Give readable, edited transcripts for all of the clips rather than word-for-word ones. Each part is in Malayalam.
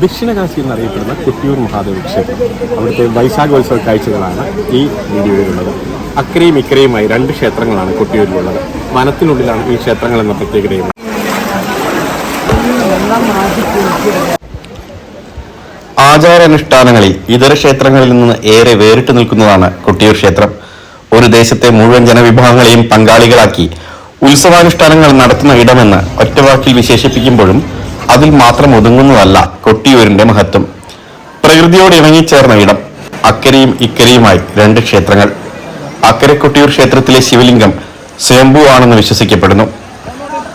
ദക്ഷിണകാശി എന്നറിയപ്പെടുന്ന കൊട്ടിയൂർ മഹാദേവ ക്ഷേത്രം. അവിടുത്തെ വൈശാഖോത്സവ കാഴ്ചകളാണ് ഈ വീഡിയോയിലുള്ളത്. അക്കരയും ഇക്കരയുമായി 2 ക്ഷേത്രങ്ങളാണ് കൊട്ടിയൂരിലുള്ളത്. വനത്തിനുള്ളിലാണ് ഈ ക്ഷേത്രങ്ങൾ എന്ന പ്രത്യേകതയുള്ളത്. ആചാരാനുഷ്ഠാനങ്ങളിൽ ഇതര ക്ഷേത്രങ്ങളിൽ നിന്ന് ഏറെ വേറിട്ട് നിൽക്കുന്നതാണ് കൊട്ടിയൂർ ക്ഷേത്രം. ഒരു ദേശത്തെ മുഴുവൻ ജനവിഭാഗങ്ങളെയും പങ്കാളികളാക്കി ഉത്സവാനുഷ്ഠാനങ്ങൾ നടത്തുന്ന ഇടമെന്ന് ഒറ്റവാക്കിൽ വിശേഷിപ്പിക്കുമ്പോഴും അതിൽ മാത്രം ഒതുങ്ങുന്നതല്ല കൊട്ടിയൂരിന്റെ മഹത്വം. പ്രകൃതിയോട് ഇണങ്ങിച്ചേർന്ന ഇടം. അക്കരയും ഇക്കരയുമായി 2 ക്ഷേത്രങ്ങൾ. അക്കരെ കൊട്ടിയൂർ ക്ഷേത്രത്തിലെ ശിവലിംഗം സ്വയംഭൂ ആണെന്ന് വിശ്വസിക്കപ്പെടുന്നു.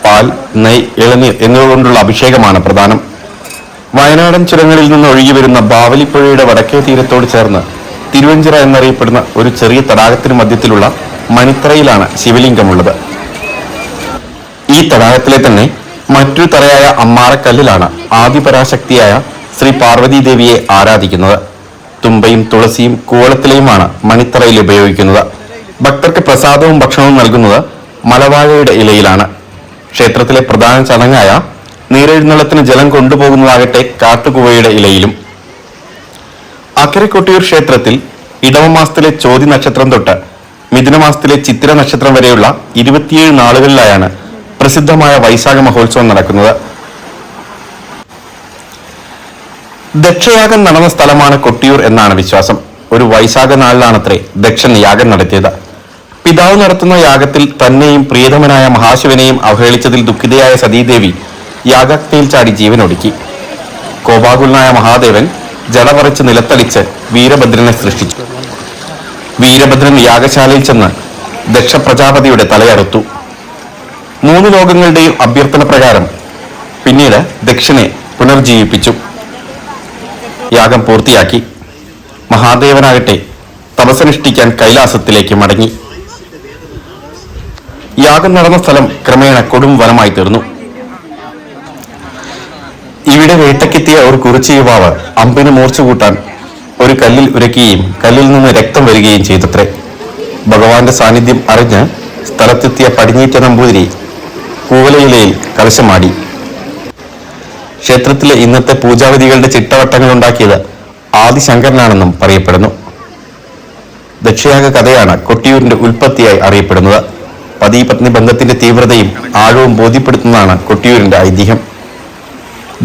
പാൽ, നെയ്, ഇളനീർ എന്നിവ കൊണ്ടുള്ള അഭിഷേകമാണ് പ്രധാനം. വയനാടൻ ചുരങ്ങളിൽ നിന്ന് ഒഴുകി വരുന്ന ബാവലിപ്പുഴയുടെ വടക്കേ തീരത്തോട് ചേർന്ന് തിരുവഞ്ചിറ എന്നറിയപ്പെടുന്ന ഒരു ചെറിയ തടാകത്തിന് മധ്യത്തിലുള്ള മണിത്തറയിലാണ് ശിവലിംഗമുള്ളത്. ഈ തടാകത്തിലെ തന്നെ മറ്റൊരു തറയായ അമ്മാറക്കല്ലിലാണ് ആദിപരാശക്തിയായ ശ്രീ പാർവതി ദേവിയെ ആരാധിക്കുന്നത്. തുമ്പയും തുളസിയും കൂവളത്തിലയുമാണ് മണിത്തറയിൽ ഉപയോഗിക്കുന്നത്. ഭക്തർക്ക് പ്രസാദവും ഭക്ഷണവും നൽകുന്നത് മലവാഴയുടെ ഇലയിലാണ്. ക്ഷേത്രത്തിലെ പ്രധാന ചടങ്ങായ നീരെഴുന്നള്ളത്തിന് ജലം കൊണ്ടുപോകുന്നതാകട്ടെ കാട്ടുകുവയുടെ ഇലയിലും. അക്കരെ കൊട്ടിയൂർ ക്ഷേത്രത്തിൽ ഇടവമാസത്തിലെ ചോതി നക്ഷത്രം തൊട്ട് മിഥുനമാസത്തിലെ ചിത്തിര നക്ഷത്രം വരെയുള്ള 27 നാളുകളിലായാണ് പ്രസിദ്ധമായ വൈശാഖ മഹോത്സവം നടക്കുന്നത്. ദക്ഷയാഗം നടന്ന സ്ഥലമാണ് കൊട്ടിയൂർ എന്നാണ് വിശ്വാസം. ഒരു വൈശാഖ നാളിലാണത്രേ ദക്ഷൻ യാഗം നടത്തിയത്. പിതാവ് നടത്തുന്ന യാഗത്തിൽ തന്നെയും പ്രിയതമനായ മഹാശിവനെയും അവഹേളിച്ചതിൽ ദുഃഖിതയായ സതീദേവി യാഗാഗ്നിയിൽ ചാടി ജീവനൊടുക്കി. കോപാകുലനായ മഹാദേവൻ ജടപറിച്ച് നിലത്തടിച്ച് വീരഭദ്രനെ സൃഷ്ടിച്ചു. വീരഭദ്രൻ യാഗശാലയിൽ ചെന്ന് ദക്ഷ പ്രജാപതിയുടെ തലയറുത്തു. 3 ലോകങ്ങളുടെയും അഭ്യർത്ഥന പ്രകാരം പിന്നീട് ദക്ഷനെ പുനർജീവിപ്പിച്ചു. യാഗം പൂർത്തിയാക്കി. മഹാദേവനാകട്ടെ തപസ്സനുഷ്ഠിക്കാൻ കൈലാസത്തിലേക്ക് മടങ്ങി. യാഗം നടന്ന സ്ഥലം ക്രമേണ കൊടും വനമായി തീർന്നു. ഇവിടെ വേട്ടക്കെത്തിയ ഒരു കുറിച്ച് യുവാവ് അമ്പിന് മൂർച്ച കൂട്ടാൻ ഒരു കല്ലിൽ ഉരയ്ക്കുകയും കല്ലിൽ നിന്ന് രക്തം വരികയും ചെയ്തത്രേ. ഭഗവാന്റെ സാന്നിധ്യം അറിഞ്ഞ് സ്ഥലത്തെത്തിയ പടിഞ്ഞീറ്റ നമ്പൂതിരി കൂവലയിലയിൽ കലശമാടി. ക്ഷേത്രത്തിലെ ഇന്നത്തെ പൂജാവിധികളുടെ ചിട്ടവട്ടങ്ങൾ ഉണ്ടാക്കിയത് ആദിശങ്കരനാണെന്നും പറയപ്പെടുന്നു. ദക്ഷയാഗ കഥയാണ് കൊട്ടിയൂരിന്റെ ഉൽപ്പത്തിയായി അറിയപ്പെടുന്നത്. പതിപത്നി ബന്ധത്തിന്റെ തീവ്രതയും ആഴവും ബോധ്യപ്പെടുത്തുന്നതാണ് കൊട്ടിയൂരിന്റെ ഐതിഹ്യം.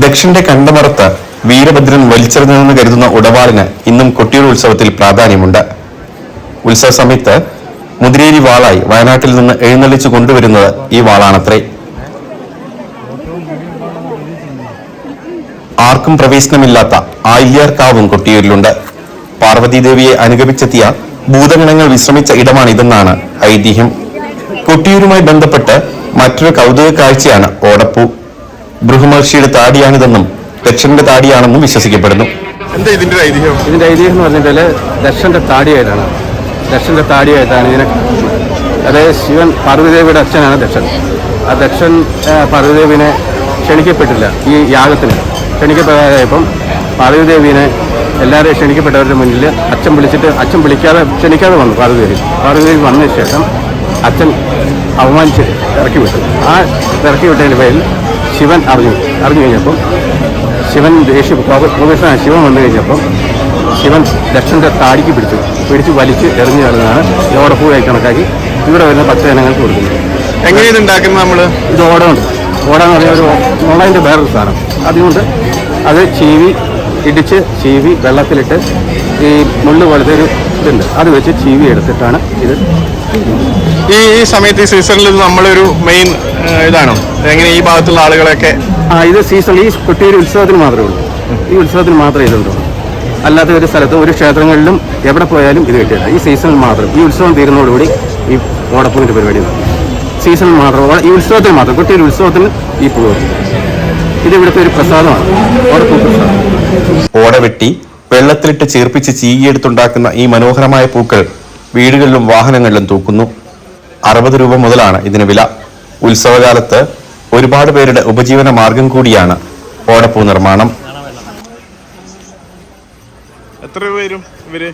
ദക്ഷന്റെ കണ്ടമറത്ത് വീരഭദ്രൻ വലിച്ചെറിഞ്ഞെന്ന് കരുതുന്ന ഉടവാളിന് ഇന്നും കൊട്ടിയൂർ ഉത്സവത്തിൽ പ്രാധാന്യമുണ്ട്. ഉത്സവ സമയത്ത് മുതിരേരി വാളായി വയനാട്ടിൽ നിന്ന് എഴുന്നള്ളിച്ചു കൊണ്ടുവരുന്നത് ഈ വാളാണത്രേ. ആർക്കും പ്രവേശനമില്ലാത്ത ആയില്യാർക്കാവും കൊട്ടിയൂരിലുണ്ട്. പാർവതീദേവിയെ അനുഗമിച്ചെത്തിയ ഭൂതഗണങ്ങൾ വിശ്രമിച്ച ഇടമാണിതെന്നാണ് ഐതിഹ്യം. കൊട്ടിയൂരുമായി ബന്ധപ്പെട്ട് മറ്റൊരു കൗതുക കാഴ്ചയാണ് ഓടപ്പൂ. ബൃഹമഹർഷിയുടെ താടിയാണിതെന്നും ദക്ഷന്റെ താടിയാണെന്നും വിശ്വസിക്കപ്പെടുന്നു. എന്താ ഇതിന്റെ ഐതിഹ്യം? ഇതിന്റെ ഐതിഹ്യം എന്ന് പറഞ്ഞിട്ടുണ്ടെങ്കിൽ ദക്ഷന്റെ താടിയായിട്ടാണ്. ദക്ഷന്റെ താടിയായിട്ടാണ് ഇതിനെ. അതായത് ശിവൻ പാർവതിദേവിയുടെ അച്ഛനാണ് ദക്ഷൻ. ആ ദക്ഷൻ പാർവതിദേവിനെ ക്ഷണിക്കപ്പെട്ടില്ല ഈ യാഗത്തിന്. ക്ഷണിക്കപ്പെടാതായപ്പം പാർവതിദേവിനെ എല്ലാവരെയും ക്ഷണിക്കപ്പെട്ടവരുടെ മുന്നിൽ അച്ഛൻ ക്ഷണിക്കാതെ വന്നു. പാർവതിദേവി വന്നതിന് ശേഷം അച്ഛൻ അവമാനിച്ച് ഇറക്കി വിട്ടു. ആ ഇറക്കി വിട്ടതിന് പേരിൽ ശിവൻ അറിഞ്ഞു കഴിഞ്ഞപ്പം ശിവൻ പ്രവേശന ശിവൻ വന്നു കഴിഞ്ഞപ്പം ശിവൻ ദക്ഷന്റെ താടിക്ക് പിടിച്ച് വലിച്ച് എറിഞ്ഞു കളഞ്ഞാണ് ഈ ഓടപ്പൂവായി കണക്കാക്കി ഇവിടെ വരുന്ന ഭക്തജനങ്ങൾക്ക് കൊടുക്കുന്നത്. എങ്ങനെ ഇത് ഉണ്ടാക്കുന്നത്? നമ്മൾ ഇത് ഓടമുണ്ട്. ഓടാന്ന് പറഞ്ഞാൽ ഒരു ഓണതിൻ്റെ വേറൊരു സാധനം. അതുകൊണ്ട് അത് ഇടിച്ച് വെള്ളത്തിലിട്ട് ഈ മുള്ളു പോലത്തെ ഒരു ഇതുണ്ട്, അത് വെച്ച് ചീവി എടുത്തിട്ടാണ് ഇത്. ഈ സമയത്ത് ഈ സീസണിൽ നമ്മളൊരു മെയിൻ ഇതാണോ? എങ്ങനെ ഈ ഭാഗത്തുള്ള ആളുകളൊക്കെ ഇത് സീസൺ ഈ കൊട്ടിയൂർ ഉത്സവത്തിന് മാത്രമേ ഉള്ളൂ. ഈ ഉത്സവത്തിന് മാത്രമേ ഇതുള്ളൂ. അല്ലാത്ത ഒരു സ്ഥലത്ത് ഒരു ക്ഷേത്രങ്ങളിലും എവിടെ പോയാലും ഇത് കിട്ടില്ല. ഈ സീസണിൽ മാത്രം. ഈ ഉത്സവം തീരുന്നതോടുകൂടി ഈ ഓടപ്പൂവിൻ്റെ പരിപാടി സീസണിൽ മാത്രം, ഈ ഉത്സവത്തിന് മാത്രം, കൊട്ടിയൂർ ഉത്സവത്തിന് ഈ പൂവ്. ഇത് ഇവിടുത്തെ ഒരു പ്രസാദമാണ്, ഓടപ്പൂ പ്രസാദം. ഓട വെട്ടി വെള്ളത്തിലിട്ട് ചീർപ്പിച്ച് ചീകിയെടുത്തുണ്ടാക്കുന്ന ഈ മനോഹരമായ പൂക്കൾ വീടുകളിലും വാഹനങ്ങളിലും തൂക്കുന്നു. 60 രൂപ മുതലാണ് ഇതിന് വില. ഉത്സവകാലത്ത് ഒരുപാട് പേരുടെ ഉപജീവന മാർഗം കൂടിയാണ് ഓടപ്പൂ നിർമ്മാണം. എത്ര രൂപ വരും ഇവര്?